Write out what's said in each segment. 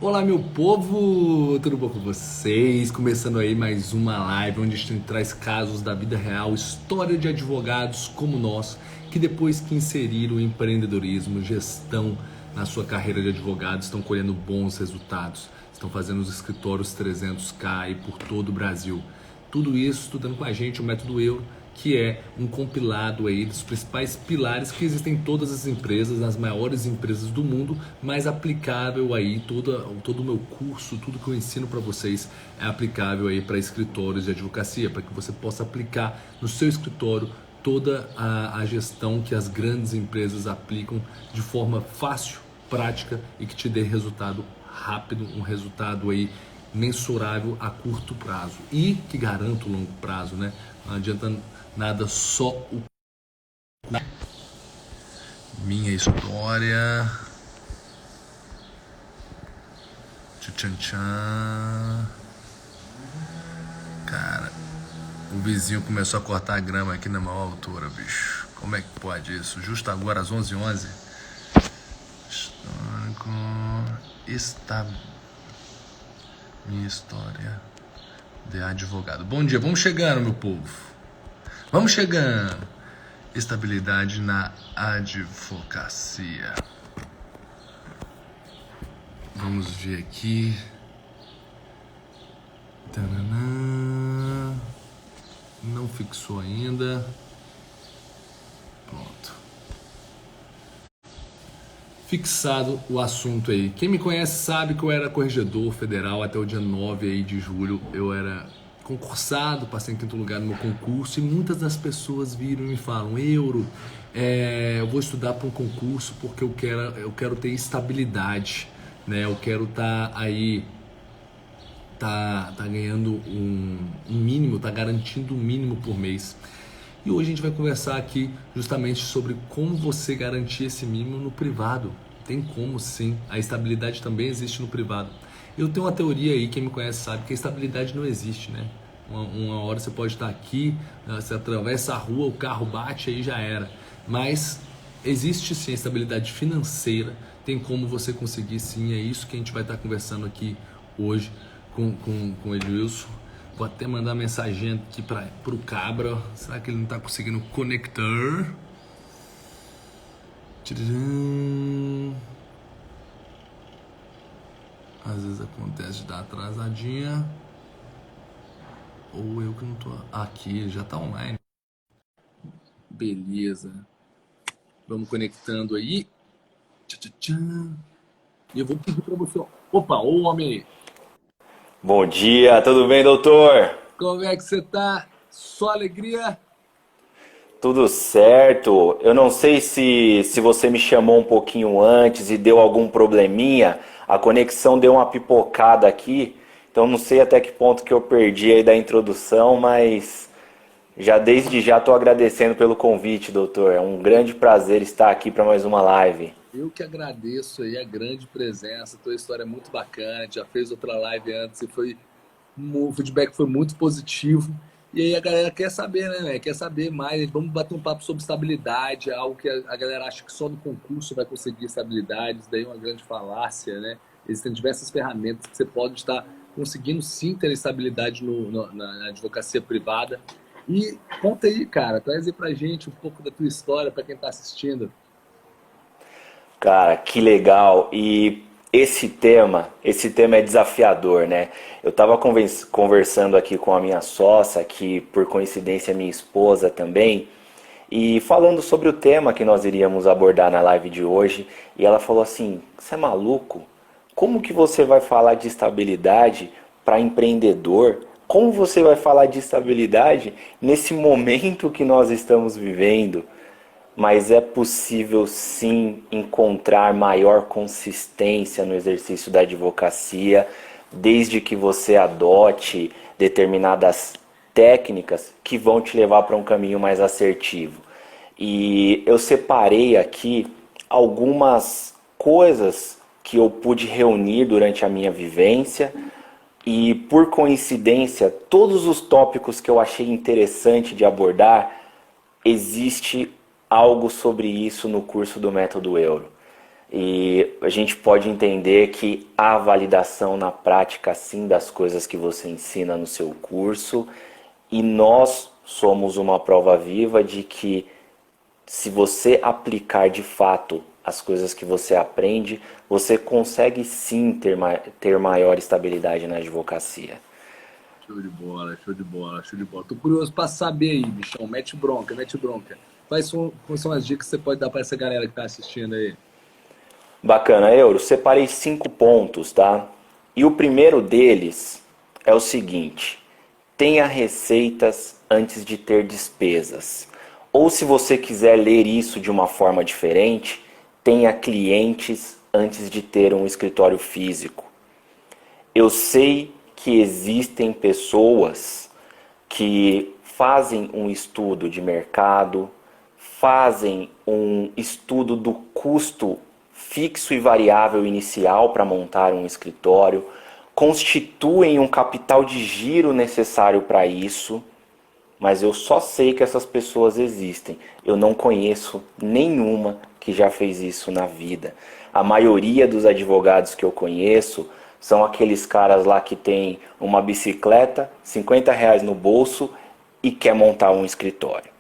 Olá, meu povo, tudo bom com vocês? Começando aí mais uma live onde a gente traz casos da vida real, história de advogados como nós, que depois que inseriram empreendedorismo, gestão na sua carreira de advogado, estão colhendo bons resultados, estão fazendo os escritórios 300k aí por todo o Brasil. Tudo isso estudando com a gente o Método Euro, que é um compilado aí dos principais pilares que existem em todas as empresas, nas maiores empresas do mundo, mas aplicável aí, todo o meu curso, tudo que eu ensino para vocês é aplicável aí para escritórios de advocacia, para que você possa aplicar no seu escritório toda a gestão que as grandes empresas aplicam de forma fácil, prática e que te dê resultado rápido, um resultado aí mensurável a curto prazo e que garanta o longo prazo, né? Não adianta nada só o minha história. Tchan tchan. Cara, o vizinho começou a cortar a grama aqui na maior altura, bicho. Como é que pode isso? Justo agora às 11h11. Histórico. Está minha história de advogado. Bom dia, vamos chegando, meu povo. Vamos chegando. Estabilidade na advocacia. Vamos ver aqui. Tananã. Não fixou ainda. Pronto. Fixado o assunto aí. Quem me conhece sabe que eu era corregedor federal até o dia 9 aí de julho. Eu era concursado, passei em quinto lugar no meu concurso e muitas das pessoas viram e me falam: Euro, eu vou estudar para um concurso porque eu quero ter estabilidade, né? Eu quero estar aí, tá ganhando um mínimo, tá garantindo um mínimo por mês. E hoje a gente vai conversar aqui justamente sobre como você garantir esse mínimo no privado. Tem como sim, a estabilidade também existe no privado. Eu tenho uma teoria aí, quem me conhece sabe que a estabilidade não existe, né? Uma hora você pode estar aqui, você atravessa a rua, o carro bate, aí já era. Mas existe sim a estabilidade financeira, tem como você conseguir sim, é isso que a gente vai estar conversando aqui hoje com o Edilson. Vou até mandar mensagem aqui pro Cabra. Será que ele não está conseguindo conectar? Tcharam. Às vezes acontece de dar atrasadinha. Ou eu que não tô aqui, já tá online. Beleza. Vamos conectando aí. Tchan. E eu vou pedir pra você. Opa, ô homem! Bom dia, tudo bem, doutor? Como é que você tá? Só alegria? Tudo certo. Eu não sei se você me chamou um pouquinho antes e deu algum probleminha. A conexão deu uma pipocada aqui, então não sei até que ponto que eu perdi aí da introdução, mas já desde já estou agradecendo pelo convite, doutor. É um grande prazer estar aqui para mais uma live. Eu que agradeço aí a grande presença. Tua história é muito bacana. Já fez outra live antes e o feedback foi muito positivo. E aí a galera quer saber, né? Quer saber mais. Vamos bater um papo sobre estabilidade, algo que a galera acha que só no concurso vai conseguir estabilidade. Isso daí é uma grande falácia, né? Existem diversas ferramentas que você pode estar conseguindo sim ter estabilidade na advocacia privada. E conta aí, cara, traz aí pra gente um pouco da tua história para quem está assistindo. Cara, que legal. E esse tema é desafiador, né? Eu estava conversando aqui com a minha sócia, que por coincidência é minha esposa também, e falando sobre o tema que nós iríamos abordar na live de hoje, e ela falou assim: "Você é maluco? Como que você vai falar de estabilidade para empreendedor? Como você vai falar de estabilidade nesse momento que nós estamos vivendo?" Mas é possível sim encontrar maior consistência no exercício da advocacia, desde que você adote determinadas técnicas que vão te levar para um caminho mais assertivo. E eu separei aqui algumas coisas que eu pude reunir durante a minha vivência e, por coincidência, todos os tópicos que eu achei interessante de abordar, existe algo sobre isso no curso do Método Euro. E a gente pode entender que há validação na prática, sim, das coisas que você ensina no seu curso. E nós somos uma prova viva de que se você aplicar de fato as coisas que você aprende, você consegue sim ter maior estabilidade na advocacia. Show de bola, show de bola, show de bola. Tô curioso pra saber aí, bichão. Mete bronca, mete bronca. Quais são as dicas que você pode dar pra essa galera que tá assistindo aí? Bacana, Euro. Separei 5 pontos, tá? E o primeiro deles é o seguinte: tenha receitas antes de ter despesas. Ou se você quiser ler isso de uma forma diferente, tenha clientes antes de ter um escritório físico. Eu sei que existem pessoas que fazem um estudo de mercado, fazem um estudo do custo fixo e variável inicial para montar um escritório, constituem um capital de giro necessário para isso, mas eu só sei que essas pessoas existem. Eu não conheço nenhuma que já fez isso na vida. A maioria dos advogados que eu conheço são aqueles caras lá que tem uma bicicleta, R$ 50 no bolso e quer montar um escritório.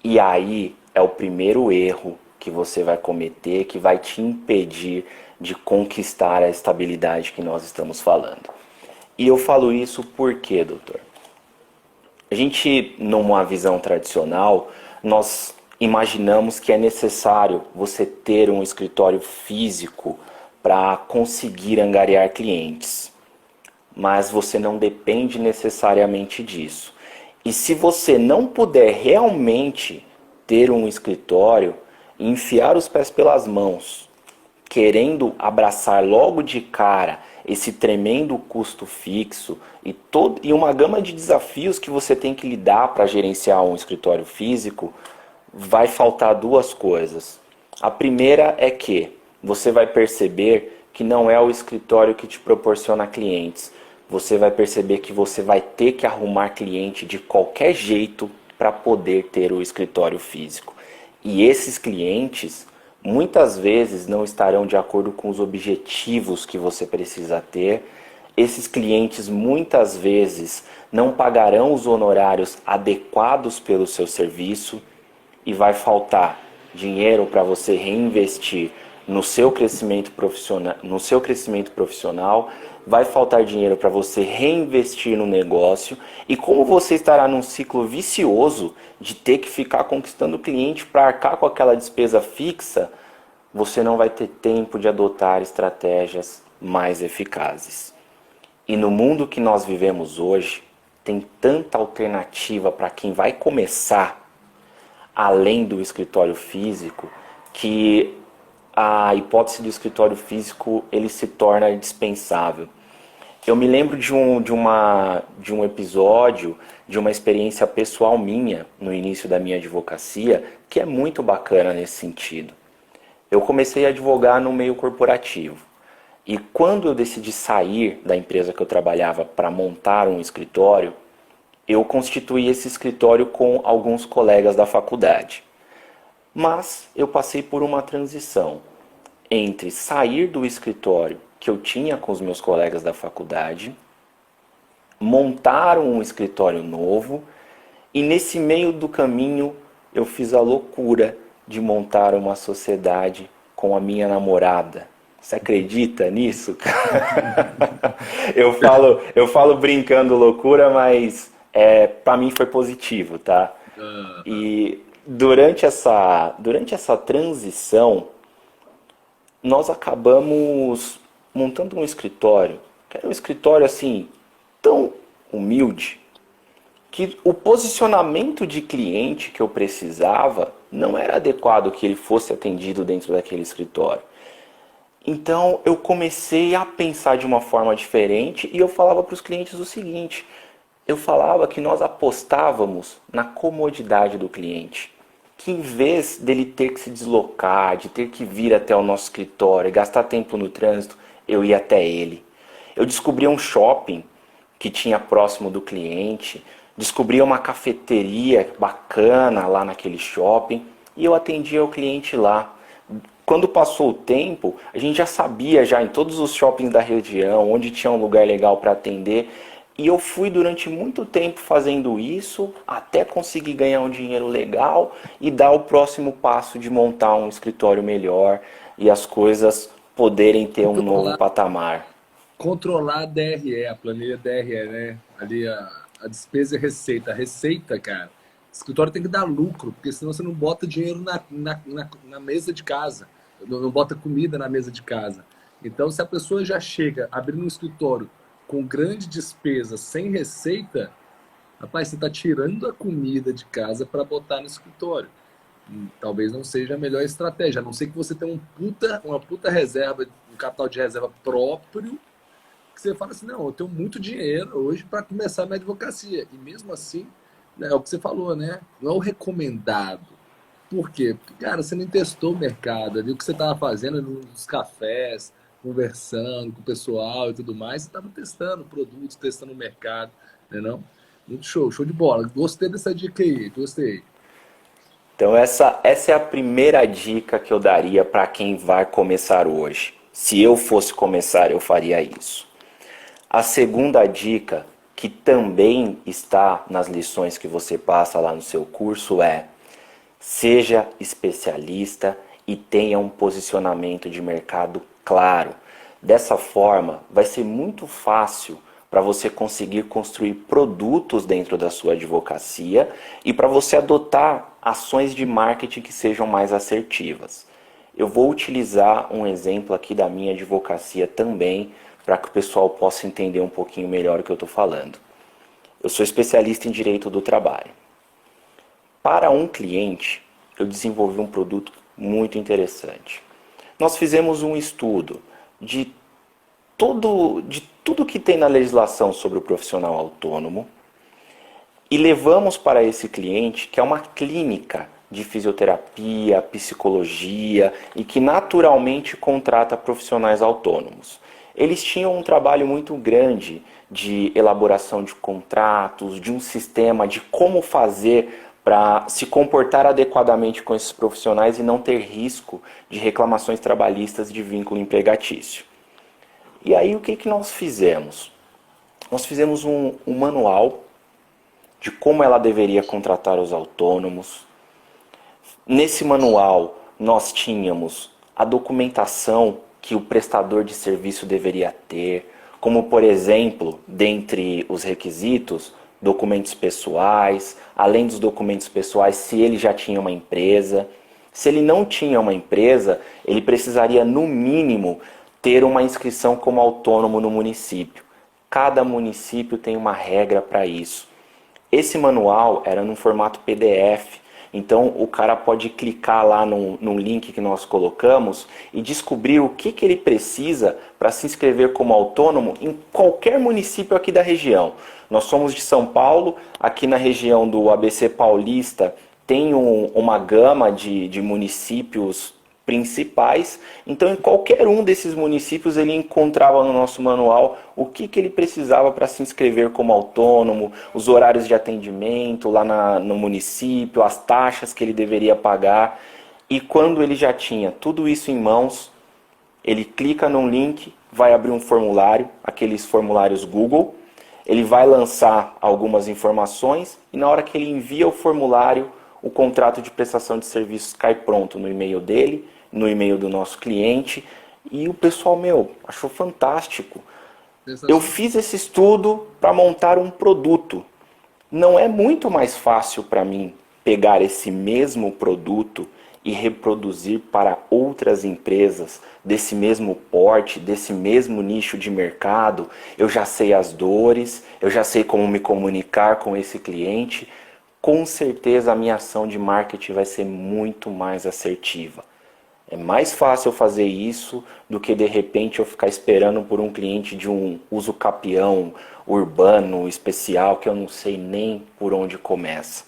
E aí é o primeiro erro que você vai cometer, que vai te impedir de conquistar a estabilidade que nós estamos falando. E eu falo isso por quê, doutor? A gente, numa visão tradicional, nós imaginamos que é necessário você ter um escritório físico para conseguir angariar clientes. Mas você não depende necessariamente disso. E se você não puder realmente ter um escritório e enfiar os pés pelas mãos, querendo abraçar logo de cara esse tremendo custo fixo e uma gama de desafios que você tem que lidar para gerenciar um escritório físico, vai faltar duas coisas. A primeira é que você vai perceber que não é o escritório que te proporciona clientes. Você vai perceber que você vai ter que arrumar cliente de qualquer jeito para poder ter o escritório físico. E esses clientes muitas vezes não estarão de acordo com os objetivos que você precisa ter. Esses clientes muitas vezes não pagarão os honorários adequados pelo seu serviço e vai faltar dinheiro para você reinvestir no seu crescimento profissional, vai faltar dinheiro para você reinvestir no negócio, e como você estará num ciclo vicioso de ter que ficar conquistando cliente para arcar com aquela despesa fixa, você não vai ter tempo de adotar estratégias mais eficazes. E no mundo que nós vivemos hoje, tem tanta alternativa para quem vai começar, além do escritório físico, que a hipótese do escritório físico ele se torna indispensável. Eu me lembro de um episódio, de uma experiência pessoal minha no início da minha advocacia, que é muito bacana nesse sentido. Eu comecei a advogar no meio corporativo. E quando eu decidi sair da empresa que eu trabalhava para montar um escritório, eu constituí esse escritório com alguns colegas da faculdade. Mas eu passei por uma transição entre sair do escritório que eu tinha com os meus colegas da faculdade, montar um escritório novo, e nesse meio do caminho eu fiz a loucura de montar uma sociedade com a minha namorada. Você acredita nisso? Eu falo brincando loucura, mas para mim foi positivo, tá? E durante essa transição, nós acabamos montando um escritório, que era um escritório assim, tão humilde, que o posicionamento de cliente que eu precisava não era adequado que ele fosse atendido dentro daquele escritório. Então eu comecei a pensar de uma forma diferente e eu falava para os clientes o seguinte: eu falava que nós apostávamos na comodidade do cliente, que em vez dele ter que se deslocar, de ter que vir até o nosso escritório, gastar tempo no trânsito, eu ia até ele. Eu descobri um shopping que tinha próximo do cliente, descobri uma cafeteria bacana lá naquele shopping e eu atendia o cliente lá. quando passou o tempo, a gente já sabia já em todos os shoppings da região, onde tinha um lugar legal para atender. E eu fui durante muito tempo fazendo isso, até conseguir ganhar um dinheiro legal e dar o próximo passo de montar um escritório melhor e as coisas poderem ter um novo Controlar, patamar. controlar a DRE, a planilha DRE, né? Ali a despesa e receita. A receita, cara, o escritório tem que dar lucro, porque senão você não bota dinheiro na mesa de casa. Não bota comida na mesa de casa. Então, se a pessoa já chega abrindo um escritório com grande despesa, sem receita, rapaz, você está tirando a comida de casa para botar no escritório. Talvez não seja a melhor estratégia, a não ser que você tenha uma puta reserva, um capital de reserva próprio, que você fala assim, não, eu tenho muito dinheiro hoje para começar a minha advocacia. E mesmo assim, né, é o que você falou, né? Não é o recomendado. Por quê? Porque, cara, você nem testou o mercado, ali o que você estava fazendo nos cafés, conversando com o pessoal e tudo mais, você estava testando produtos, testando o mercado, né não? Muito show, show de bola. Gostei dessa dica aí, gostei. Então essa é a primeira dica que eu daria para quem vai começar hoje. Se eu fosse começar, eu faria isso. A segunda dica, que também está nas lições que você passa lá no seu curso, é: seja especialista e tenha um posicionamento de mercado claro. Dessa forma, vai ser muito fácil para você conseguir construir produtos dentro da sua advocacia e para você adotar ações de marketing que sejam mais assertivas. Eu vou utilizar um exemplo aqui da minha advocacia também, para que o pessoal possa entender um pouquinho melhor o que eu estou falando. Eu sou especialista em direito do trabalho. Para um cliente, eu desenvolvi um produto muito interessante. Nós fizemos um estudo de tudo que tem na legislação sobre o profissional autônomo e levamos para esse cliente, que é uma clínica de fisioterapia, psicologia e que naturalmente contrata profissionais autônomos. Eles tinham um trabalho muito grande de elaboração de contratos, de um sistema de como fazer para se comportar adequadamente com esses profissionais e não ter risco de reclamações trabalhistas de vínculo empregatício. E aí o que, que nós fizemos? Nós fizemos um manual de como ela deveria contratar os autônomos. Nesse manual nós tínhamos a documentação que o prestador de serviço deveria ter, como por exemplo, dentre os requisitos, documentos pessoais, além dos documentos pessoais, se ele já tinha uma empresa. Se ele não tinha uma empresa, ele precisaria no mínimo ter uma inscrição como autônomo no município. Cada município tem uma regra para isso. Esse manual era num formato PDF, então o cara pode clicar lá no link que nós colocamos e descobrir o que ele precisa para se inscrever como autônomo em qualquer município aqui da região. Nós somos de São Paulo, aqui na região do ABC Paulista tem uma gama de municípios principais, então em qualquer um desses municípios ele encontrava no nosso manual o que ele precisava para se inscrever como autônomo, os horários de atendimento lá no município, as taxas que ele deveria pagar. E quando ele já tinha tudo isso em mãos, ele clica num link, vai abrir um formulário, aqueles formulários Google, ele vai lançar algumas informações e na hora que ele envia o formulário, o contrato de prestação de serviços cai pronto no e-mail dele, no e-mail do nosso cliente, e o pessoal, achou fantástico. Eu fiz esse estudo para montar um produto. Não é muito mais fácil para mim pegar esse mesmo produto e reproduzir para outras empresas desse mesmo porte, desse mesmo nicho de mercado? Eu já sei as dores, eu já sei como me comunicar com esse cliente. Com certeza a minha ação de marketing vai ser muito mais assertiva. É mais fácil eu fazer isso do que de repente eu ficar esperando por um cliente de um uso capião urbano especial que eu não sei nem por onde começa.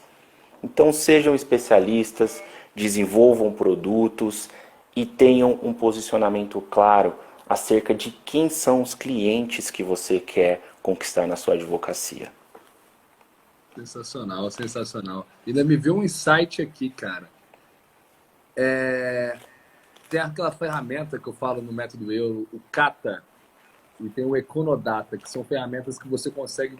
Então sejam especialistas, desenvolvam produtos e tenham um posicionamento claro acerca de quem são os clientes que você quer conquistar na sua advocacia. Sensacional, sensacional. Ainda me veio um insight aqui, cara. tem aquela ferramenta que eu falo no método Euro, o Kata, e tem o Econodata, que são ferramentas que você consegue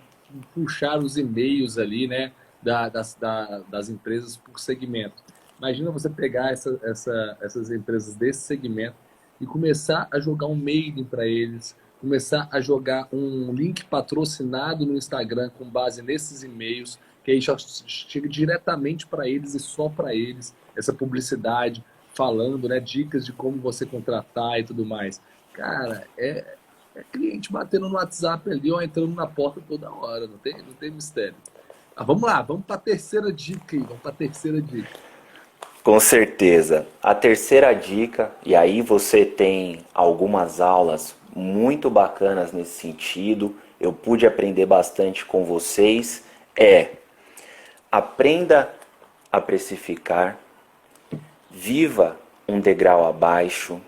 puxar os e-mails ali, né, das empresas por segmento. Imagina você pegar essas empresas desse segmento e começar a jogar um mailing para eles, começar a jogar um link patrocinado no Instagram com base nesses e-mails, que aí já chega diretamente para eles e só para eles, essa publicidade, falando, né, dicas de como você contratar e tudo mais. Cara, é cliente batendo no WhatsApp ali ou entrando na porta toda hora, não tem mistério. Ah, vamos lá, vamos para a terceira dica aí, vamos para a terceira dica. Com certeza. A terceira dica, e aí você tem algumas aulas muito bacanas nesse sentido, eu pude aprender bastante com vocês, é aprenda a precificar, viva um degrau abaixo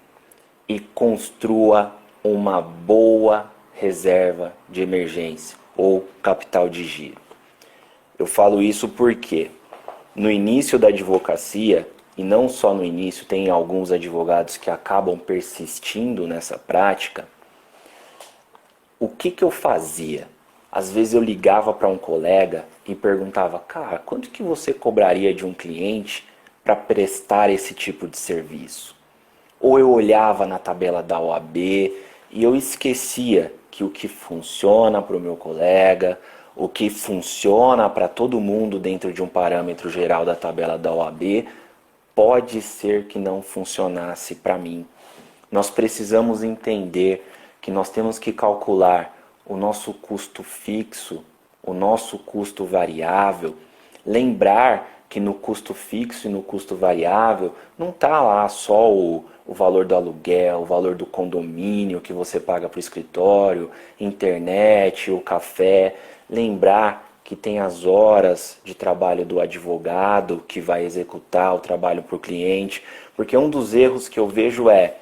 e construa uma boa reserva de emergência ou capital de giro. Eu falo isso porque no início da advocacia, e não só no início, tem alguns advogados que acabam persistindo nessa prática. O que eu fazia? Às vezes eu ligava para um colega e perguntava, cara, quanto que você cobraria de um cliente para prestar esse tipo de serviço? Ou eu olhava na tabela da OAB e eu esquecia que o que funciona para o meu colega, o que funciona para todo mundo dentro de um parâmetro geral da tabela da OAB, pode ser que não funcionasse para mim. Nós precisamos entender que nós temos que calcular o nosso custo fixo, o nosso custo variável, lembrar que no custo fixo e no custo variável não está lá só o valor do aluguel, o valor do condomínio que você paga para o escritório, internet, o café. Lembrar que tem as horas de trabalho do advogado que vai executar o trabalho para o cliente, porque um dos erros que eu vejo é,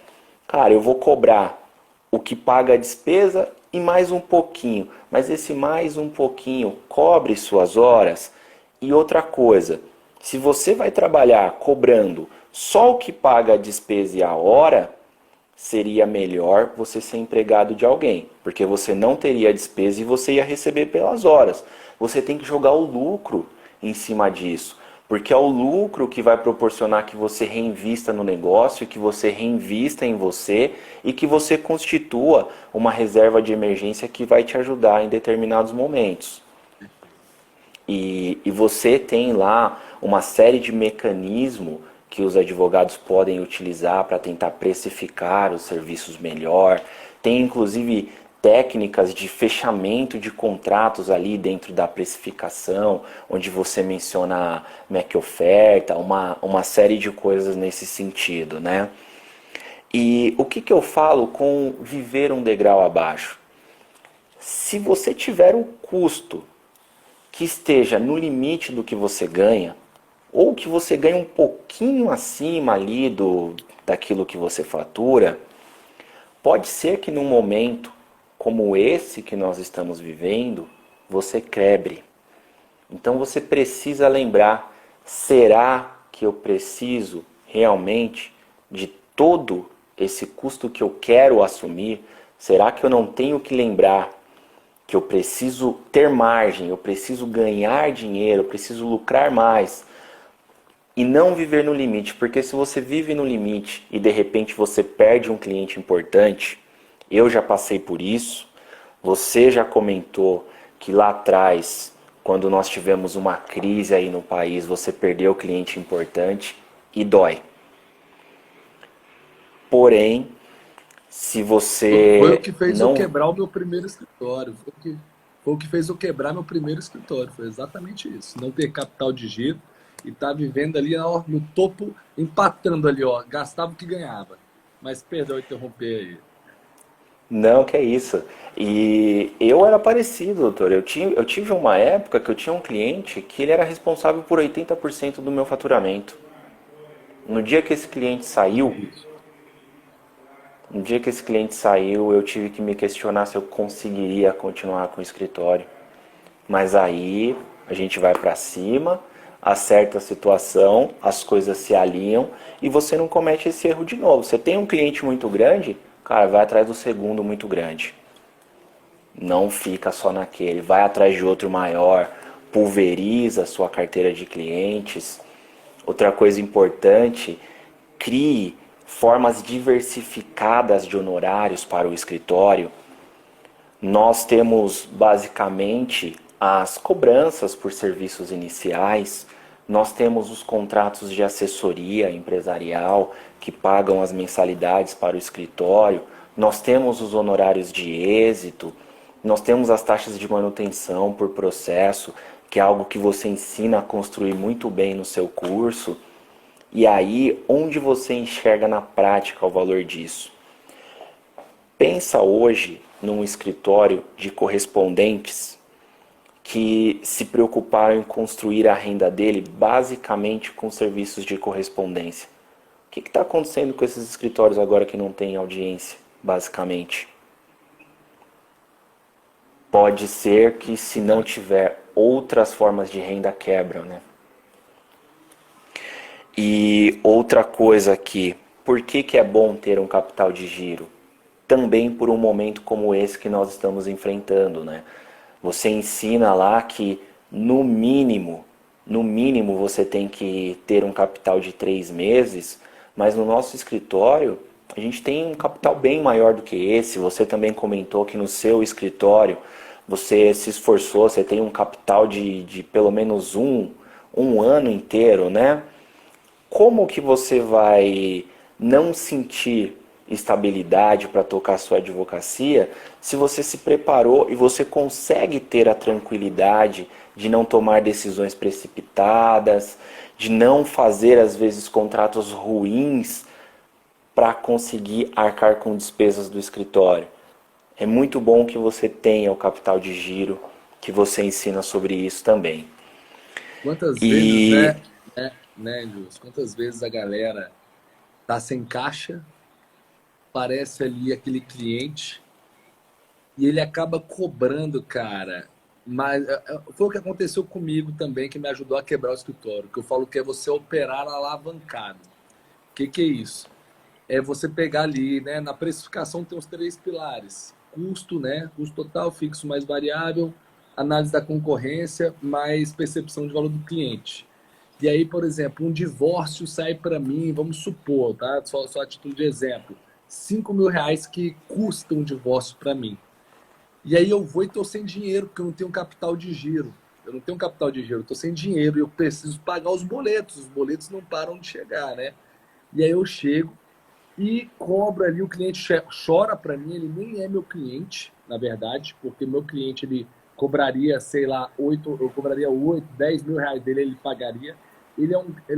cara, eu vou cobrar o que paga a despesa e mais um pouquinho, mas esse mais um pouquinho cobre suas horas. E outra coisa, se você vai trabalhar cobrando só o que paga a despesa e a hora, seria melhor você ser empregado de alguém, porque você não teria despesa e você ia receber pelas horas. Você tem que jogar o lucro em cima disso, porque é o lucro que vai proporcionar que você reinvista no negócio, que você reinvista em você e que você constitua uma reserva de emergência que vai te ajudar em determinados momentos. E você tem lá uma série de mecanismos que os advogados podem utilizar para tentar precificar os serviços melhor. Tem inclusive técnicas de fechamento de contratos ali dentro da precificação, onde você menciona MEC oferta, uma série de coisas nesse sentido, né? E o que eu falo com viver um degrau abaixo? Se você tiver um custo que esteja no limite do que você ganha, ou que você ganha um pouquinho acima ali daquilo que você fatura, pode ser que num momento como esse que nós estamos vivendo, você quebre. Então você precisa lembrar, será que eu preciso realmente de todo esse custo que eu quero assumir? Será que eu não tenho que lembrar que eu preciso ter margem, eu preciso ganhar dinheiro, eu preciso lucrar mais e não viver no limite? Porque se você vive no limite e de repente você perde um cliente importante, eu já passei por isso, você já comentou que lá atrás, quando nós tivemos uma crise aí no país, você perdeu cliente importante e dói. Porém, se Foi o você que fez eu não... quebrar o meu primeiro escritório. Foi o que fez eu quebrar meu primeiro escritório. Foi exatamente isso. Não ter capital de giro e estar vivendo ali ó, no topo, empatando ali, ó. Gastava o que ganhava. Mas perdão interromper aí. Não, que é isso. E eu era parecido, doutor. Eu tive uma época que eu tinha um cliente que ele era responsável por 80% do meu faturamento. No dia que esse cliente saiu, Isso. no dia que esse cliente saiu, eu tive que me questionar se eu conseguiria continuar com o escritório. Mas aí a gente vai para cima, acerta a situação, as coisas se alinham e você não comete esse erro de novo. Você tem um cliente muito grande, cara, vai atrás do segundo muito grande. Não fica só naquele, vai atrás de outro maior, pulveriza a sua carteira de clientes. Outra coisa importante, crie formas diversificadas de honorários para o escritório. Nós temos basicamente as cobranças por serviços iniciais, nós temos os contratos de assessoria empresarial que pagam as mensalidades para o escritório, nós temos os honorários de êxito, nós temos as taxas de manutenção por processo, que é algo que você ensina a construir muito bem no seu curso. E aí, onde você enxerga na prática o valor disso? Pensa hoje num escritório de correspondentes que se preocuparam em construir a renda dele basicamente com serviços de correspondência. O que está acontecendo com esses escritórios agora que não têm audiência, basicamente? Pode ser que se não tiver outras formas de renda quebram, né? E outra coisa aqui, por que é bom ter um capital de giro? Também por um momento como esse que nós estamos enfrentando, né? Você ensina lá que no mínimo você tem que ter um capital de 3 meses, mas no nosso escritório a gente tem um capital bem maior do que esse. Você também comentou que no seu escritório você se esforçou, você tem um capital de pelo menos um ano inteiro, né? Como que você vai não sentir estabilidade para tocar sua advocacia se você se preparou e você consegue ter a tranquilidade de não tomar decisões precipitadas, de não fazer às vezes contratos ruins para conseguir arcar com despesas do escritório? É muito bom que você tenha o capital de giro, que você ensina sobre isso também. Quantas vezes, E Jus? Quantas vezes a galera tá sem caixa, parece ali aquele cliente e ele acaba cobrando, cara. Mas foi o que aconteceu comigo também, que me ajudou a quebrar o escritório. Que eu falo que é você operar alavancado. O que é isso? É você pegar ali, né? Na precificação tem os 3 pilares: custo, né? Custo total, fixo mais variável, análise da concorrência, mais percepção de valor do cliente. E aí, por exemplo, um divórcio sai para mim, vamos supor, tá? Só a título de exemplo, R$ 5.000 que custa um divórcio para mim. E aí eu vou e estou sem dinheiro, porque eu não tenho capital de giro. Eu não tenho capital de giro, estou sem dinheiro e eu preciso pagar os boletos. Os boletos não param de chegar, né? E aí eu chego e cobro ali, o cliente chora para mim, ele nem é meu cliente, na verdade, porque meu cliente, ele cobraria, sei lá, eu cobraria 8, R$ 10.000 dele, ele pagaria. Ele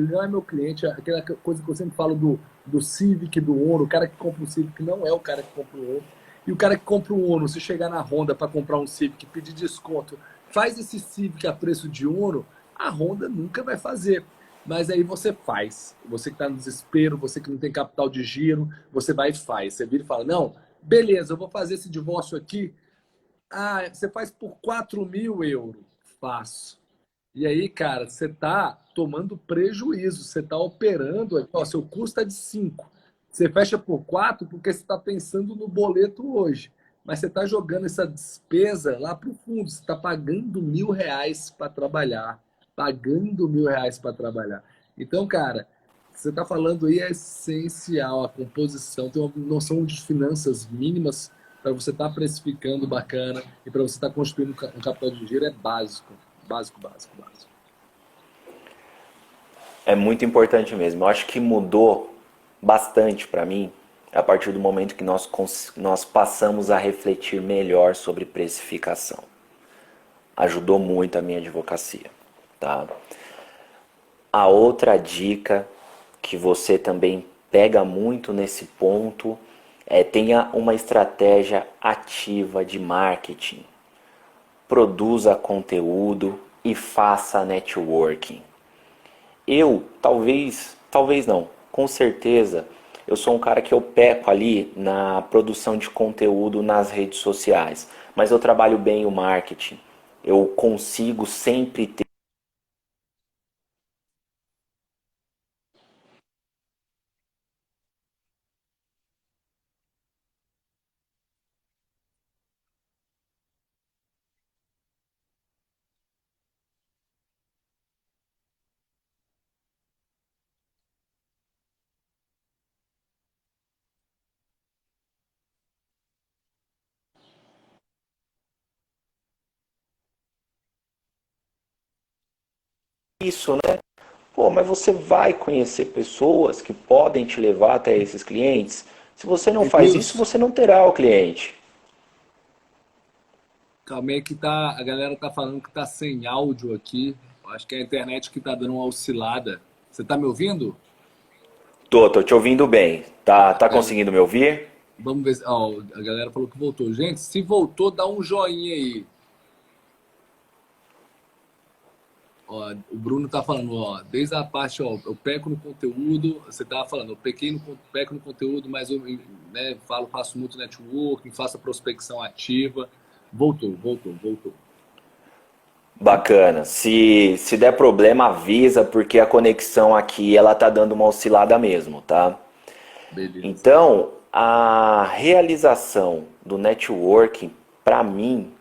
não é meu cliente, aquela coisa que eu sempre falo do Civic, do Uno. O cara que compra um Civic não é o cara que compra um Uno. E o cara que compra um Uno, se chegar na Honda para comprar um Civic, pedir desconto, faz esse Civic a preço de Uno, a Honda nunca vai fazer. Mas aí você faz. Você que está no desespero, você que não tem capital de giro, você vai e faz. Você vira e fala, não, beleza, eu vou fazer esse divórcio aqui. Ah, você faz por 4.000 euros. Faço. E aí, cara, você está tomando prejuízo. Você está operando, ó, seu custo é de 5. Você fecha por 4 porque você está pensando no boleto hoje. Mas você está jogando essa despesa lá para o fundo. Você está pagando R$ 1.000 para trabalhar. Pagando R$ 1.000 para trabalhar. Então, cara, o que você está falando aí é essencial. A composição, tem uma noção de finanças mínimas para você estar precificando bacana e para você estar construindo um capital de giro é básico. Básico, básico, básico. é muito importante mesmo. Eu acho que mudou bastante para mim a partir do momento que nós passamos a refletir melhor sobre precificação. Ajudou muito a minha advocacia, tá? A outra dica que você também pega muito nesse ponto é tenha uma estratégia ativa de marketing. Produza conteúdo e faça networking. Eu, talvez não, com certeza, eu sou um cara que eu peco ali na produção de conteúdo nas redes sociais, mas eu trabalho bem o marketing. Eu consigo sempre ter isso, né? Pô, mas você vai conhecer pessoas que podem te levar até esses clientes? Se você não faz isso, Denilson, você não terá o cliente. calma aí que tá, a galera tá falando que tá sem áudio aqui. Acho que é a internet que tá dando uma oscilada. Você tá me ouvindo? Tô te ouvindo bem. Tá Beleza. conseguindo me ouvir? Vamos ver. Ó, a galera falou que voltou. Gente, se voltou, dá um joinha aí. Ó, o Bruno tá falando, ó, desde a parte, ó, eu peco no conteúdo, você tava falando, eu peco no conteúdo, mas eu, né, faço muito networking, faço a prospecção ativa. Voltou. Bacana. Se der problema, avisa, porque a conexão aqui ela tá dando uma oscilada mesmo, tá? Beleza. Então, a realização do networking, para mim,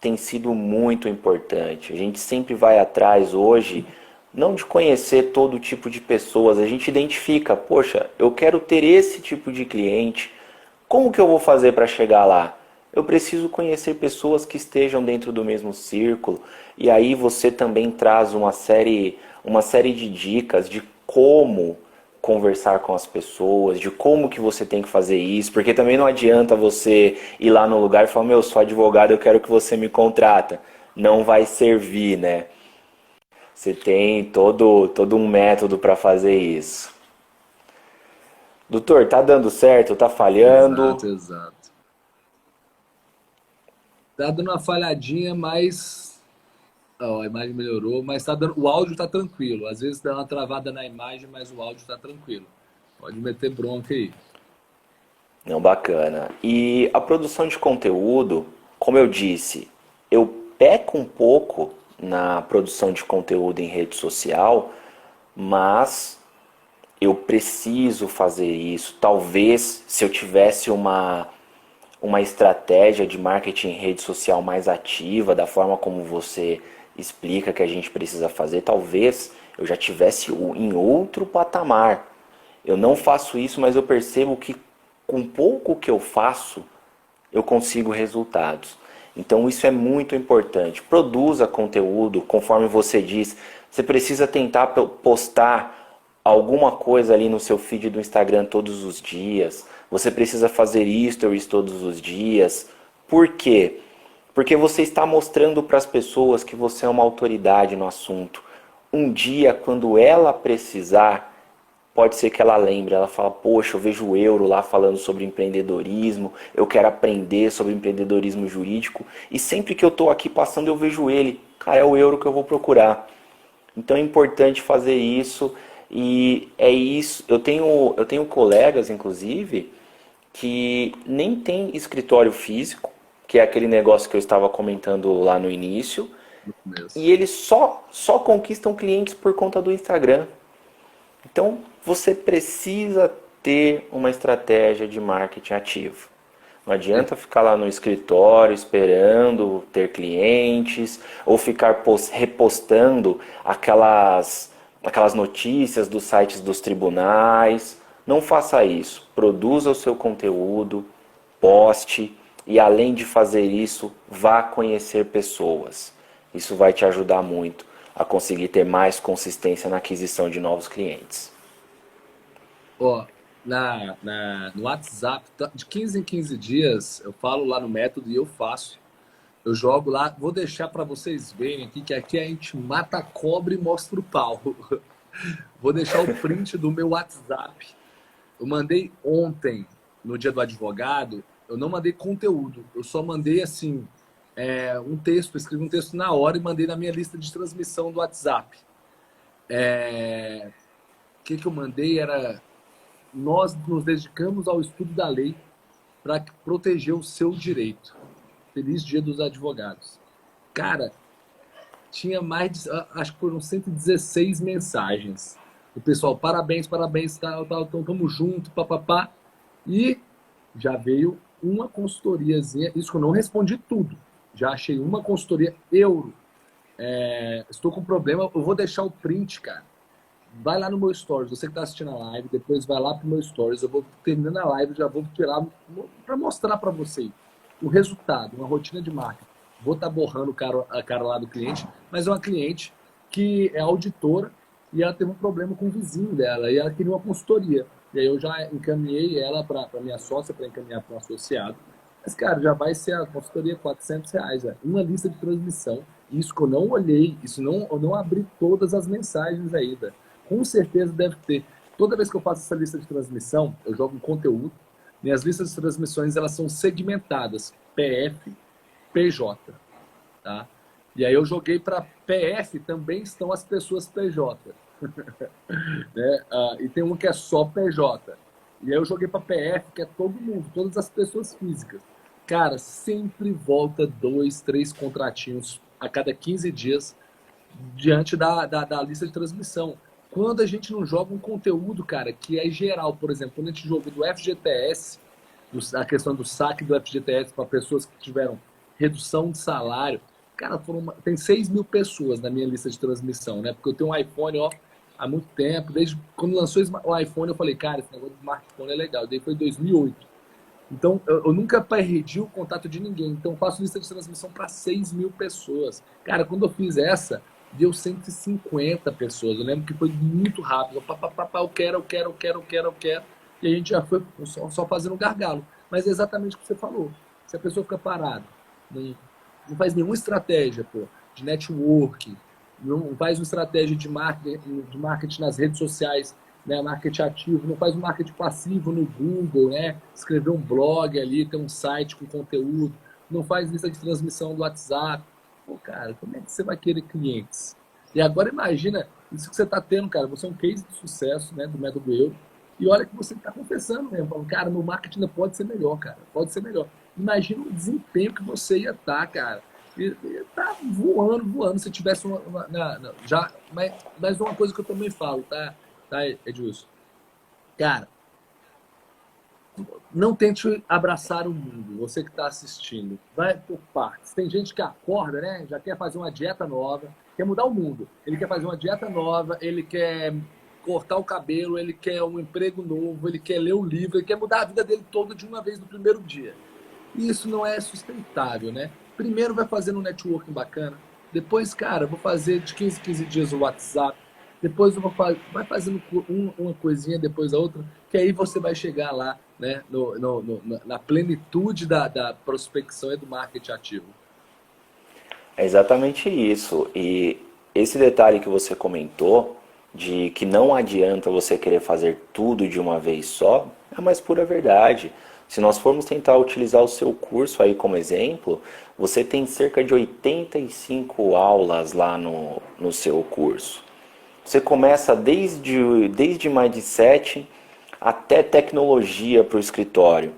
tem sido muito importante. A gente sempre vai atrás hoje, não de conhecer todo tipo de pessoas, a gente identifica, poxa, eu quero ter esse tipo de cliente, como que eu vou fazer para chegar lá? Eu preciso conhecer pessoas que estejam dentro do mesmo círculo, e aí você também traz uma série de dicas de como conversar com as pessoas, de como que você tem que fazer isso, porque também não adianta você ir lá no lugar e falar, meu, sou advogado, eu quero que você me contrata. Não vai servir, né? Você tem todo um método para fazer isso. Doutor, tá dando certo? Tá falhando? Exato. Tá dando uma falhadinha, mas ó, a imagem melhorou, mas tá dando, o áudio tá tranquilo. Às vezes dá uma travada na imagem, mas o áudio tá tranquilo. Pode meter bronca aí. Não, bacana. E a produção de conteúdo, como eu disse, eu peco um pouco na produção de conteúdo em rede social, mas eu preciso fazer isso. Talvez se eu tivesse uma estratégia de marketing em rede social mais ativa, da forma como você explica que a gente precisa fazer, talvez eu já tivesse em outro patamar. Eu não faço isso, mas eu percebo que com pouco que eu faço, eu consigo resultados. Então isso é muito importante. Produza conteúdo, conforme você diz. Você precisa tentar postar alguma coisa ali no seu feed do Instagram todos os dias. Você precisa fazer stories todos os dias. Por quê? Porque você está mostrando para as pessoas que você é uma autoridade no assunto. Um dia, quando ela precisar, pode ser que ela lembre, ela fala, poxa, eu vejo o Euro lá falando sobre empreendedorismo, eu quero aprender sobre empreendedorismo jurídico, e sempre que eu estou aqui passando eu vejo ele, cara, é o Euro que eu vou procurar. Então é importante fazer isso, e é isso, eu tenho colegas, inclusive, que nem tem escritório físico, que é aquele negócio que eu estava comentando lá no início, No e começo. eles só conquistam clientes por conta do Instagram. Então, você precisa ter uma estratégia de marketing ativo. Não É, adianta ficar lá no escritório esperando ter clientes ou ficar repostando aquelas notícias dos sites dos tribunais. Não faça isso. Produza o seu conteúdo, poste e, além de fazer isso, vá conhecer pessoas. Isso vai te ajudar muito a conseguir ter mais consistência na aquisição de novos clientes. ó, no WhatsApp, de 15 em 15 dias, eu falo lá no método e eu faço. Eu jogo lá, vou deixar para vocês verem aqui, que aqui a gente mata a cobra e mostra o pau. Vou deixar o print do meu WhatsApp. Eu mandei ontem, no dia do advogado, eu não mandei conteúdo, eu só mandei assim, um texto, escrevi um texto na hora e mandei na minha lista de transmissão do WhatsApp. O que eu mandei era: nós nos dedicamos ao estudo da lei para proteger o seu direito. Feliz Dia dos Advogados. Cara, tinha mais de, acho que foram 116 mensagens. O pessoal, parabéns, tal, então tamo junto, papapá. E já veio uma consultoriazinha, isso que eu não respondi tudo. Já achei uma consultoria euro. Estou com problema, eu vou deixar o print, cara. Vai lá no meu stories, você que está assistindo a live, depois vai lá pro meu stories, eu vou terminando a live, já vou tirar para mostrar para você o resultado, uma rotina de marketing. Vou estar borrando a cara lá do cliente, mas é uma cliente. que é auditora e ela teve um problema com o vizinho dela e ela queria uma consultoria. E aí eu já encaminhei ela para minha sócia, para encaminhar para um associado. Mas, cara, já vai ser a consultoria R$ 400, velho. Uma lista de transmissão. Isso que eu não olhei, eu não abri todas as mensagens ainda. Com certeza deve ter. Toda vez que eu faço essa lista de transmissão, eu jogo um conteúdo. Minhas listas de transmissões, elas são segmentadas. PF, PJ, tá? E aí eu joguei para PF, também estão as pessoas PJ. Né? E tem um que é só PJ. E aí eu joguei para PF, que é todo mundo, todas as pessoas físicas. Cara, sempre volta 2, 3 contratinhos a cada 15 dias diante da lista de transmissão. Quando a gente não joga um conteúdo, cara, que é geral, por exemplo, quando a gente jogou do FGTS, a questão do saque do FGTS para pessoas que tiveram redução de salário, cara, tem 6 mil pessoas na minha lista de transmissão, né? Porque eu tenho um iPhone, ó, há muito tempo, desde quando lançou o iPhone, eu falei, cara, esse negócio de smartphone é legal. Daí foi 2008. Então, eu nunca perdi o contato de ninguém. Então, eu faço lista de transmissão para 6 mil pessoas. Cara, quando eu fiz essa, deu 150 pessoas. Eu lembro que foi muito rápido. Eu quero. E a gente já foi só fazendo gargalo. Mas é exatamente o que você falou. Se a pessoa fica parada, não faz nenhuma estratégia, pô, de network, não faz uma estratégia de marketing nas redes sociais, né, marketing ativo, não faz um marketing passivo no Google, né, escrever um blog ali, ter um site com conteúdo, não faz lista de transmissão do WhatsApp. Pô, cara, como é que você vai querer clientes? E agora imagina isso que você está tendo, cara. Você é um case de sucesso, né, do Método Eu. E olha que você está confessando mesmo. Falando, cara, meu marketing ainda pode ser melhor, cara. Pode ser melhor. Imagina o desempenho que você ia estar, cara. Ia estar voando. Se tivesse já, mas uma coisa que eu também falo, tá, Edilson? Cara, não tente abraçar o mundo, você que está assistindo. Vai por partes. Tem gente que acorda, né? Já quer fazer uma dieta nova, quer mudar o mundo. Ele quer fazer uma dieta nova, ele quer cortar o cabelo, ele quer um emprego novo, ele quer ler um livro, ele quer mudar a vida dele toda de uma vez no primeiro dia. E isso não é sustentável, né? Primeiro vai fazendo um networking bacana, depois, cara, vou fazer de 15 em 15 dias o WhatsApp, depois eu vai fazendo uma coisinha depois a outra, que aí você vai chegar lá, né, na plenitude da prospecção e do marketing ativo. É exatamente isso. E esse detalhe que você comentou, de que não adianta você querer fazer tudo de uma vez só, é a mais pura verdade. Se nós formos tentar utilizar o seu curso aí como exemplo, você tem cerca de 85 aulas lá no seu curso. Você começa desde mindset até tecnologia para o escritório.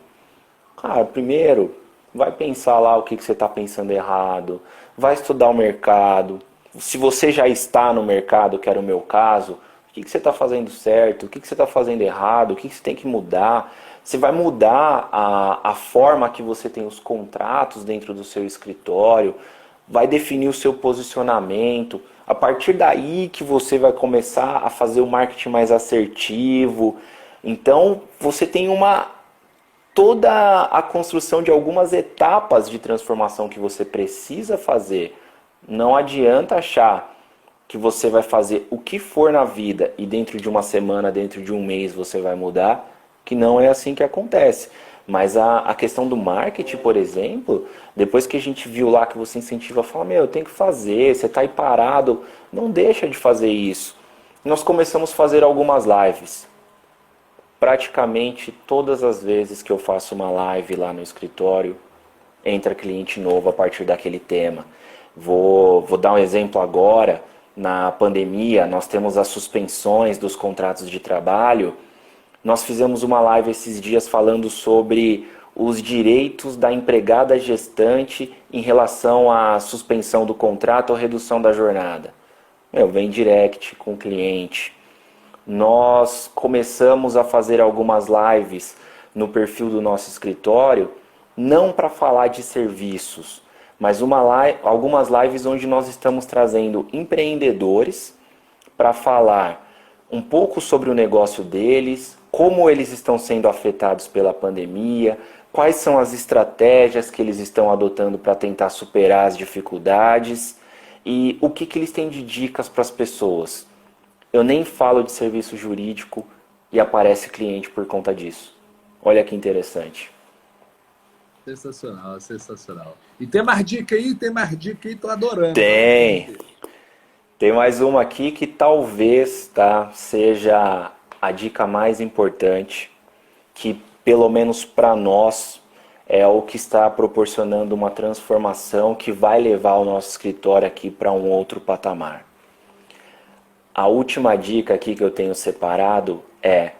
Cara, primeiro, vai pensar lá o que você está pensando errado, vai estudar o mercado. Se você já está no mercado, que era o meu caso, o que você está fazendo certo, o que você está fazendo errado, o que você tem que mudar. Você vai mudar a forma que você tem os contratos dentro do seu escritório, vai definir o seu posicionamento. A partir daí que você vai começar a fazer o marketing mais assertivo. Então, você tem toda a construção de algumas etapas de transformação que você precisa fazer. Não adianta achar que você vai fazer o que for na vida e dentro de uma semana, dentro de um mês você vai mudar, que não é assim que acontece. Mas a questão do marketing, por exemplo, depois que a gente viu lá que você incentiva, fala, meu, eu tenho que fazer, você está aí parado, não deixa de fazer isso. Nós começamos a fazer algumas lives. Praticamente todas as vezes que eu faço uma live lá no escritório, entra cliente novo a partir daquele tema. Vou dar um exemplo agora. Na pandemia, nós temos as suspensões dos contratos de trabalho. Nós fizemos uma live esses dias falando sobre os direitos da empregada gestante em relação à suspensão do contrato ou redução da jornada. Vem direct com o cliente. Nós começamos a fazer algumas lives no perfil do nosso escritório, não para falar de serviços, mas algumas lives onde nós estamos trazendo empreendedores para falar um pouco sobre o negócio deles, como eles estão sendo afetados pela pandemia, quais são as estratégias que eles estão adotando para tentar superar as dificuldades. E o que eles têm de dicas para as pessoas? Eu nem falo de serviço jurídico e aparece cliente por conta disso. Olha que interessante. Sensacional, sensacional. E tem mais dica aí? Tem mais dica aí? Tô adorando, tô adorando Tem, aqui. tem mais uma aqui que talvez, tá, seja a dica mais importante, que pelo menos para nós é o que está proporcionando uma transformação que vai levar o nosso escritório aqui para um outro patamar. A última dica aqui que eu tenho separado é: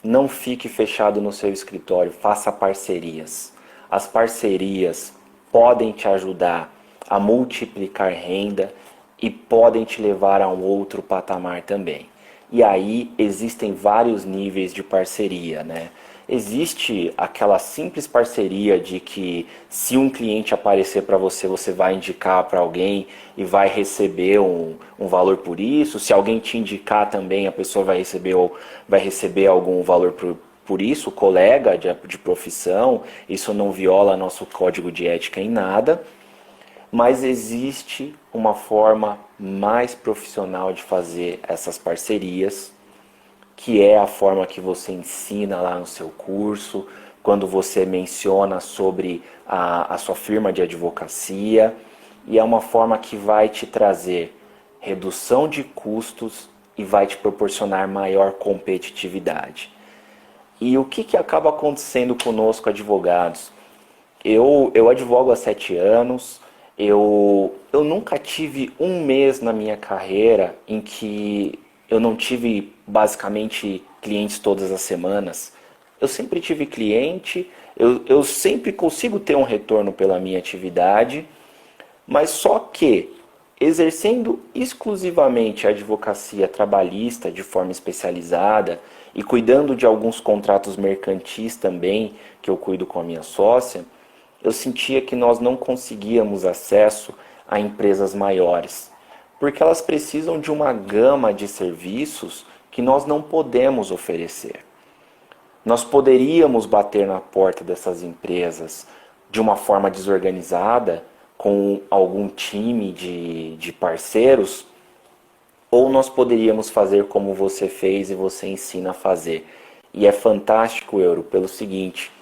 não fique fechado no seu escritório, faça parcerias. As parcerias podem te ajudar a multiplicar renda e podem te levar a um outro patamar também. E aí existem vários níveis de parceria, né? Existe aquela simples parceria de que se um cliente aparecer para você, você vai indicar para alguém e vai receber um valor por isso. Se alguém te indicar também, a pessoa vai receber algum valor por isso, colega de profissão. Isso não viola nosso código de ética em nada. Mas existe uma forma mais profissional de fazer essas parcerias, que é a forma que você ensina lá no seu curso, quando você menciona sobre a sua firma de advocacia, e é uma forma que vai te trazer redução de custos e vai te proporcionar maior competitividade. E o que acaba acontecendo conosco, advogados? Eu advogo há 7 anos, eu nunca tive um mês na minha carreira em que eu não tive basicamente clientes todas as semanas. Eu sempre tive cliente, eu sempre consigo ter um retorno pela minha atividade, mas só que, exercendo exclusivamente a advocacia trabalhista de forma especializada e cuidando de alguns contratos mercantis também, que eu cuido com a minha sócia, eu sentia que nós não conseguíamos acesso a empresas maiores, porque elas precisam de uma gama de serviços que nós não podemos oferecer. Nós poderíamos bater na porta dessas empresas de uma forma desorganizada, com algum time de parceiros, ou nós poderíamos fazer como você fez e você ensina a fazer. E é fantástico, Euro, pelo seguinte: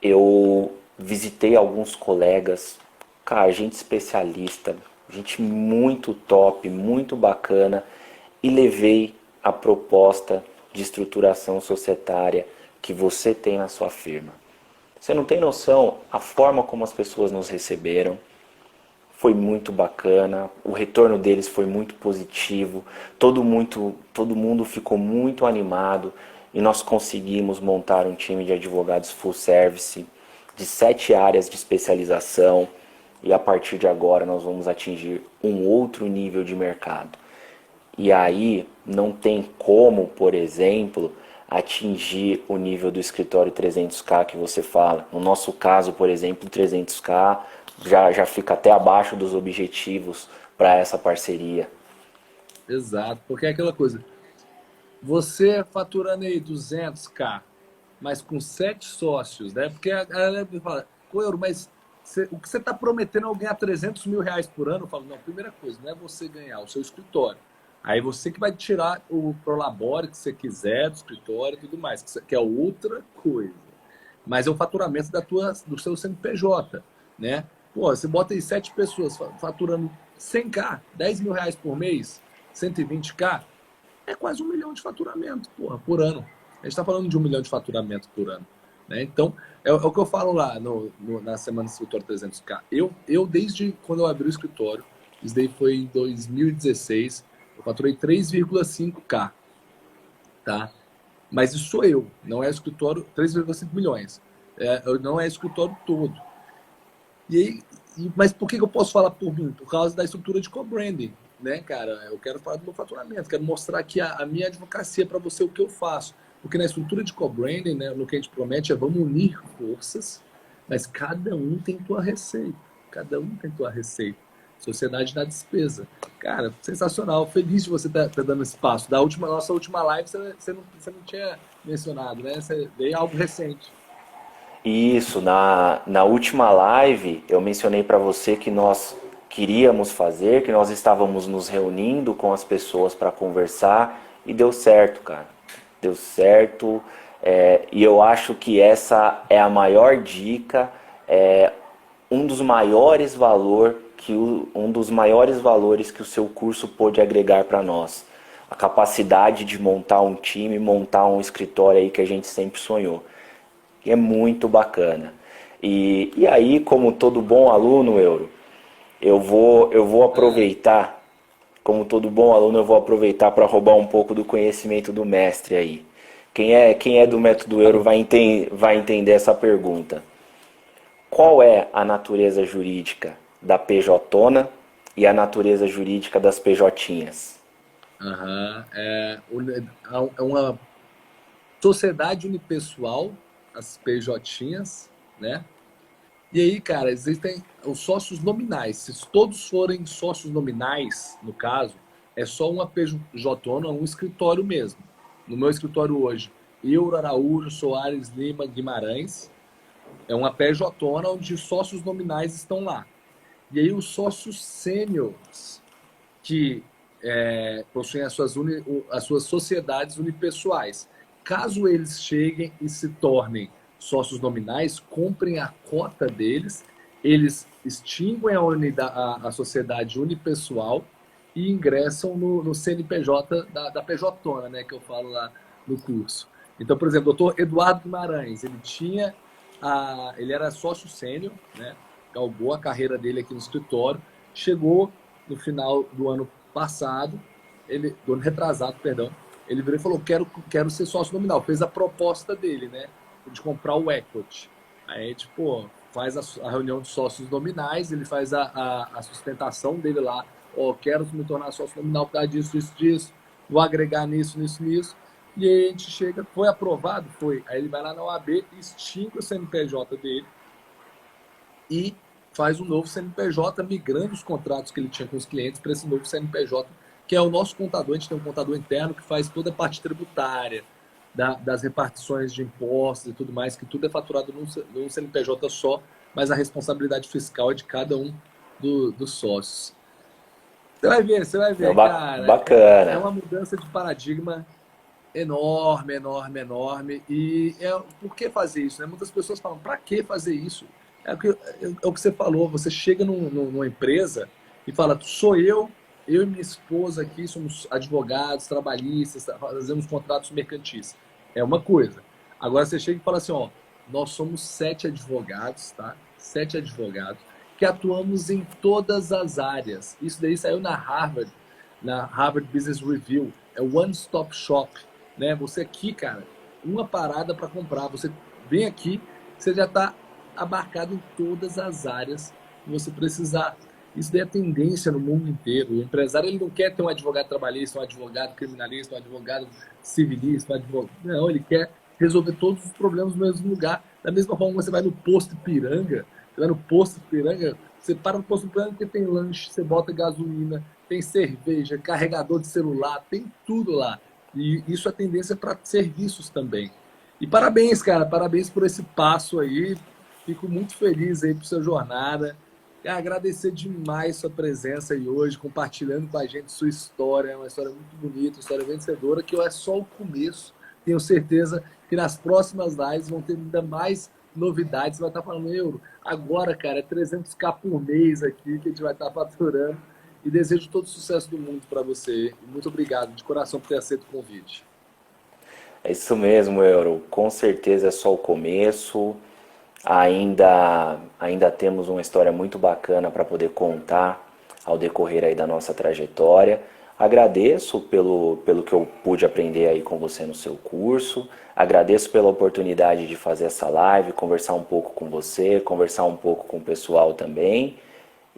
eu visitei alguns colegas, cara, gente especialista, gente muito top, muito bacana, e levei a proposta de estruturação societária que você tem na sua firma. Você não tem noção a forma como as pessoas nos receberam. Foi muito bacana, o retorno deles foi muito positivo, todo mundo ficou muito animado e nós conseguimos montar um time de advogados full service de 7 áreas de especialização, e a partir de agora nós vamos atingir um outro nível de mercado. E aí não tem como, por exemplo, atingir o nível do escritório 300K que você fala. No nosso caso, por exemplo, 300K já fica até abaixo dos objetivos para essa parceria. Exato, porque é aquela coisa, você faturando aí 200k, mas com 7 sócios, né? Porque a galera me fala, pô, Euro, mas o que você está prometendo é eu ganhar 300 mil reais por ano? Eu falo, não, primeira coisa, não é você ganhar, o seu escritório. Aí você que vai tirar o prolabore que você quiser do escritório e tudo mais, que é outra coisa. Mas é o faturamento do seu CNPJ, né? Pô, você bota aí 7 pessoas faturando 100k, 10 mil reais por mês, 120k, é quase 1 milhão de faturamento, porra, por ano. A gente está falando de 1 milhão de faturamento por ano. Né? Então, é o que eu falo lá na Semana do Escritório 300K. Desde quando eu abri o escritório, isso daí foi em 2016, eu faturei 3,5k, tá? Mas isso sou eu, não é o escritório, 3,5 milhões. Não é o escritório todo. Mas por que eu posso falar por mim? Por causa da estrutura de co-branding, né, cara? Eu quero falar do meu faturamento, quero mostrar aqui a minha advocacia para você, o que eu faço. Porque na estrutura de co-branding, né, no que a gente promete é vamos unir forças, mas cada um tem tua receita. Cada um tem tua receita. Sociedade da despesa. Cara, sensacional. Feliz de você estar dando esse passo. Nossa última live você não tinha mencionado, né? Você veio algo recente. Isso, na última live eu mencionei para você que nós queríamos fazer, que nós estávamos nos reunindo com as pessoas para conversar e deu certo, cara. Deu certo. E eu acho que essa é a maior dica, um dos maiores um dos maiores valores que o seu curso pôde agregar para nós. A capacidade de montar um time, montar um escritório aí que a gente sempre sonhou. E é muito bacana. E aí, como todo bom aluno, Euro, eu vou aproveitar, como todo bom aluno, eu vou aproveitar para roubar um pouco do conhecimento do mestre aí. Quem é do método Euro vai entender essa pergunta. Qual é a natureza jurídica da PJona e a natureza jurídica das PJinhas? Aham. É uma sociedade unipessoal, as PJinhas, né? E aí, cara, existem os sócios nominais. Se todos forem sócios nominais, no caso, é só uma PJona, um escritório mesmo. No meu escritório hoje, Euro Araújo Soares Lima Guimarães, é uma PJona onde os sócios nominais estão lá. E aí os sócios sêniores, que possuem as suas sociedades unipessoais. Caso eles cheguem e se tornem sócios nominais, comprem a cota deles, eles extinguem a sociedade unipessoal e ingressam no CNPJ da PJona, né, que eu falo lá no curso. Então, por exemplo, o doutor Eduardo Guimarães, ele era sócio sênior, né, galgou a carreira dele aqui no escritório, chegou no final do ano passado, do ano retrasado, perdão, ele virou e falou, quero ser sócio nominal. Fez a proposta dele, né? De comprar o equity. Aí, tipo, faz a reunião de sócios nominais, ele faz a sustentação dele lá. Ó, quero me tornar sócio nominal por causa disso, isso, disso. Vou agregar nisso, nisso, nisso. E aí a gente chega, foi aprovado? Foi. Aí ele vai lá na OAB, extingue o CNPJ dele e faz um novo CNPJ, migrando os contratos que ele tinha com os clientes para esse novo CNPJ, que é o nosso contador. A gente tem um contador interno que faz toda a parte tributária, das repartições de impostos e tudo mais, que tudo é faturado num CNPJ só, mas a responsabilidade fiscal é de cada um dos sócios. Você vai Não, ver, cara. É bacana. uma mudança de paradigma enorme, enorme, enorme. E por que fazer isso? Né? Muitas pessoas falam, para que fazer isso? É o que você falou, você chega numa empresa e fala, sou eu e minha esposa aqui somos advogados, trabalhistas, fazemos contratos mercantis. É uma coisa. Agora você chega e fala assim, ó, nós somos 7 advogados, tá? 7 advogados que atuamos em todas as áreas. Isso daí saiu na Harvard Business Review. É o One Stop Shop, né? Você aqui, cara, uma parada para comprar. Você vem aqui, você já está abarcado em todas as áreas que você precisar. Isso daí é tendência no mundo inteiro. O empresário ele não quer ter um advogado trabalhista, um advogado criminalista, um advogado civilista, um advogado... Não, ele quer resolver todos os problemas no mesmo lugar. Da mesma forma que você vai no posto Ipiranga, você para no posto Ipiranga porque tem lanche, você bota gasolina, tem cerveja, carregador de celular, tem tudo lá. E isso é tendência para serviços também. E parabéns, cara, parabéns por esse passo aí. Fico muito feliz aí por sua jornada. Agradecer demais sua presença aí hoje, compartilhando com a gente sua história. É uma história muito bonita, uma história vencedora, que é só o começo. Tenho certeza que nas próximas lives vão ter ainda mais novidades. Você vai estar falando, Euro, agora, cara, é 300k por mês aqui que a gente vai estar faturando. E desejo todo o sucesso do mundo para você. Muito obrigado, de coração, por ter aceito o convite. É isso mesmo, Euro. Com certeza é só o começo. Ainda temos uma história muito bacana para poder contar ao decorrer aí da nossa trajetória. Agradeço pelo que eu pude aprender aí com você no seu curso. Agradeço pela oportunidade de fazer essa live, conversar um pouco com você, conversar um pouco com o pessoal também.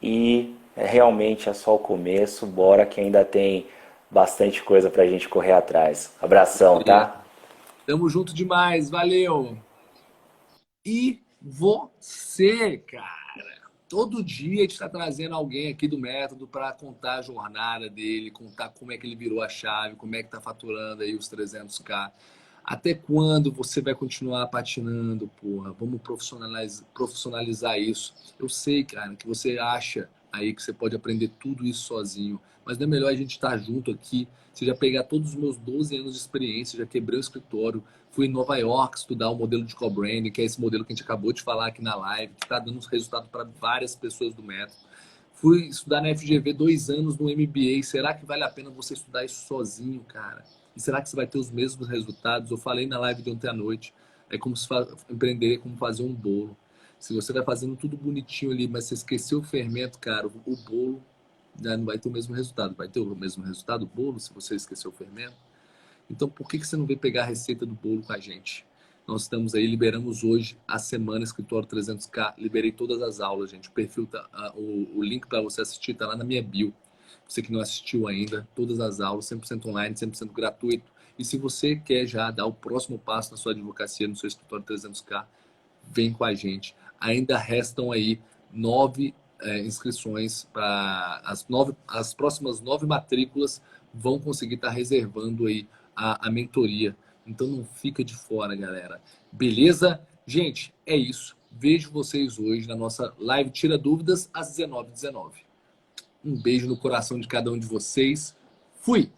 E realmente é só o começo, bora que ainda tem bastante coisa pra gente correr atrás. Abração, tá? Tamo junto demais, valeu! E você, cara, todo dia a gente está trazendo alguém aqui do método para contar a jornada dele, contar como é que ele virou a chave, como é que está faturando aí os 300k. Até quando você vai continuar patinando, porra? Vamos profissionalizar isso. Eu sei, cara, que você acha aí que você pode aprender tudo isso sozinho. Mas não é melhor a gente estar junto aqui? Você já pegar todos os meus 12 anos de experiência, já quebrei o escritório, fui em Nova York estudar o modelo de co-branding, que é esse modelo que a gente acabou de falar aqui na live, que está dando resultado para várias pessoas do método. Fui estudar na FGV 2 anos no MBA. Será que vale a pena você estudar isso sozinho, cara? E será que você vai ter os mesmos resultados? Eu falei na live de ontem à noite. É como se empreender, é como fazer um bolo. Se você vai fazendo tudo bonitinho ali, mas você esqueceu o fermento, cara, o bolo, né, não vai ter o mesmo resultado. Vai ter o mesmo resultado o bolo se você esqueceu o fermento? Então, por que você não veio pegar a receita do bolo com a gente? Nós estamos aí, liberamos hoje a semana Escritório 300K. Liberei todas as aulas, gente. O perfil, o link para você assistir está lá na minha bio. Você que não assistiu ainda, todas as aulas, 100% online, 100% gratuito. E se você quer já dar o próximo passo na sua advocacia, no seu Escritório 300K, vem com a gente. Ainda restam aí 9 inscrições para as próximas 9 matrículas vão conseguir estar reservando aí a mentoria. Então não fica de fora, galera. Beleza? Gente, é isso. Vejo vocês hoje na nossa live Tira Dúvidas às 19h19. Um beijo no coração de cada um de vocês. Fui!